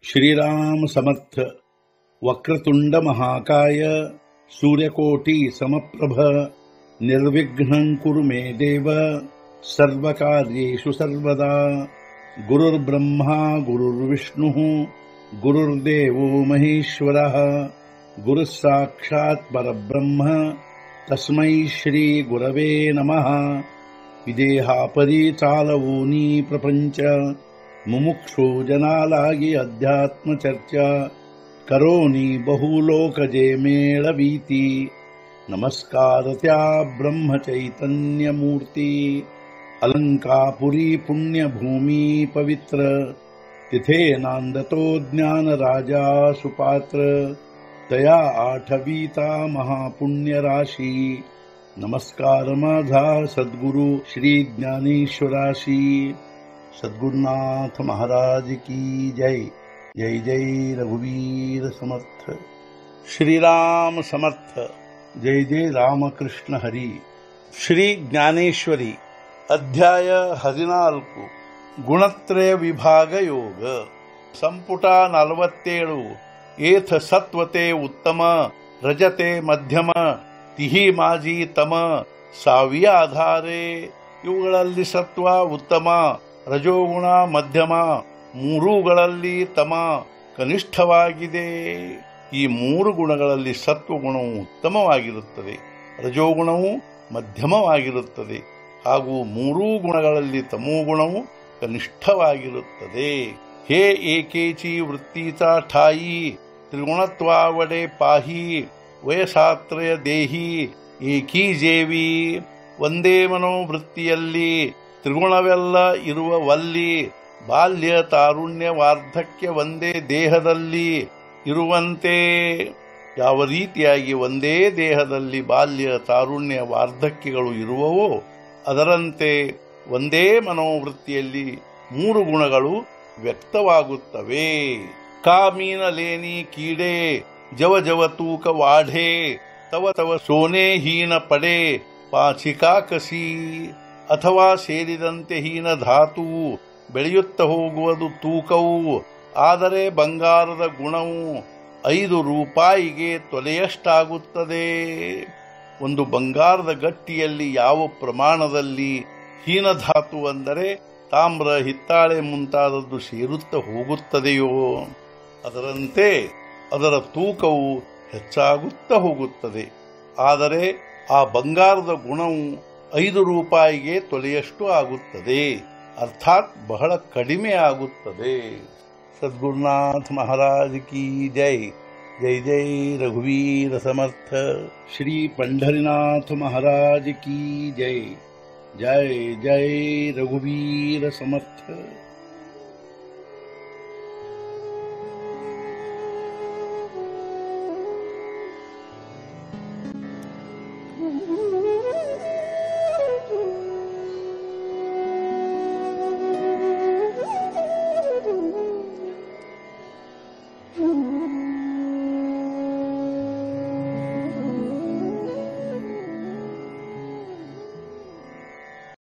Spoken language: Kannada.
श्रीराम समर्थ। वक्रतुंड महाकाय सूर्यकोटि समप्रभ निर्विघ्नं कुरु मे देव सर्वकार्येषु सर्वदा। गुरुर्ब्रह्मा गुरुर्विष्णुः गुरुर्देवो महेश्वरः गुरुः साक्षात् परब्रह्म तस्मै श्री गुरवे नमः। विदेहापरि चालवूनी प्रपंच मुमुक्षु जनालागी अध्यात्म चर्चा करोनी बहुलोकजे मेळवीती। नमस्कार त्या ब्रह्म चैतन्य मूर्ती अलंकापुरी पुण्यभूमी पवित्र तिथे नांदतो ज्ञान राजा सुपात्र तया आठवीता महापुण्य राशी। नमस्कार माझा सद्गुरु श्री ज्ञानेश्वराशी। सद्गुरुनाथ महाराज की जय। जय जय रघुवीर समर्थ। श्रीराम समर्थ। जय जय रामकृष्ण हरी। ಶ್ರೀ ಜ್ಞಾನೇಶ್ವರಿ ಅಧ್ಯಾಯ 14 ಗುಣತ್ರಯ ವಿಭಾಗ ಯೋಗ ಸಂಪುಟ 47 ಏಥ ಸತ್ವತೆ ಉತ್ತಮ ರಜತೆ ಮಧ್ಯಮ ತಿಹಿ ಮಾಜಿ ತಮ ಸಾವಿಯ ಆಧಾರೆ ಇವುಗಳಲ್ಲಿ ಸತ್ವ ಉತ್ತಮ ರಜೋಗುಣ ಮಧ್ಯಮ ಮೂರುಗಳಲ್ಲಿ ತಮ ಕನಿಷ್ಠವಾಗಿದೆ. ಈ ಮೂರು ಗುಣಗಳಲ್ಲಿ ಸತ್ವಗುಣವು ಉತ್ತಮವಾಗಿರುತ್ತದೆ, ರಜೋಗುಣವು ಮಧ್ಯಮವಾಗಿರುತ್ತದೆ ಹಾಗೂ ಮೂರೂ ಗುಣಗಳಲ್ಲಿ ತಮೋಗುಣವು ಕನಿಷ್ಠವಾಗಿರುತ್ತದೆ. ಹೇ ಏಕೇಚಿ ವೃತ್ತೀತಾ ಠಾಯಿ ತ್ರಿಗುಣತ್ವಾವಡೆ ಪಾಹಿ ವಯಸಾತ್ರಯ ದೇಹಿ ಏಕೀ ಜೇವಿ. ಒಂದೇ ಮನೋವೃತ್ತಿಯಲ್ಲಿ ತ್ರಿಗುಣವೆಲ್ಲ ಇರುವ ವಲ್ಲಿ ಬಾಲ್ಯ ತಾರುಣ್ಯ ವಾರ್ಧಕ್ಯ ಒಂದೇ ದೇಹದಲ್ಲಿ ಇರುವಂತೆ. ಯಾವ ರೀತಿಯಾಗಿ ಒಂದೇ ದೇಹದಲ್ಲಿ ಬಾಲ್ಯ ತಾರುಣ್ಯ ವಾರ್ಧಕ್ಯಗಳು ಇರುವವೋ ಅದರಂತೆ ಒಂದೇ ಮನೋವೃತ್ತಿಯಲ್ಲಿ ಮೂರು ಗುಣಗಳು ವ್ಯಕ್ತವಾಗುತ್ತವೆ. ಕಾಮೀನ ಲೇನಿ ಕೀಡೆ ಜವ ಜವ ತೂಕ ವಾಢೆ ತವ ತವ ಸೋನೆ ಹೀನ ಪಡೆ ಪಾಚಿಕಾ ಕಸಿ. ಅಥವಾ ಸೇರಿದಂತೆ ಹೀನ ಧಾತುವು ಬೆಳೆಯುತ್ತ ಹೋಗುವುದು ತೂಕವು, ಆದರೆ ಬಂಗಾರದ ಗುಣವು 5 ರೂಪಾಯಿಗೆ ತೊಲೆಯಷ್ಟಾಗುತ್ತದೆ. ಒಂದು ಬಂಗಾರದ ಗಟ್ಟಿಯಲ್ಲಿ ಯಾವ ಪ್ರಮಾಣದಲ್ಲಿ ಹೀನಧಾತು ಅಂದರೆ ತಾಮ್ರ ಹಿತ್ತಾಳೆ ಮುಂತಾದದ್ದು ಸೇರುತ್ತ ಹೋಗುತ್ತದೆಯೋ ಅದರಂತೆ ಅದರ ತೂಕವು ಹೆಚ್ಚಾಗುತ್ತಾ ಹೋಗುತ್ತದೆ. ಆದರೆ ಆ ಬಂಗಾರದ ಗುಣವು 5 ರೂಪಾಯಿಗೆ ತೊಲೆಯಷ್ಟು ಆಗುತ್ತದೆ, ಅರ್ಥಾತ್ ಬಹಳ ಕಡಿಮೆ ಆಗುತ್ತದೆ. सद्गुरुनाथ महाराज की जय। जय जय रघुवीर समर्थ। श्री पंढरीनाथ महाराज की जय। जय जय रघुवीर समर्थ।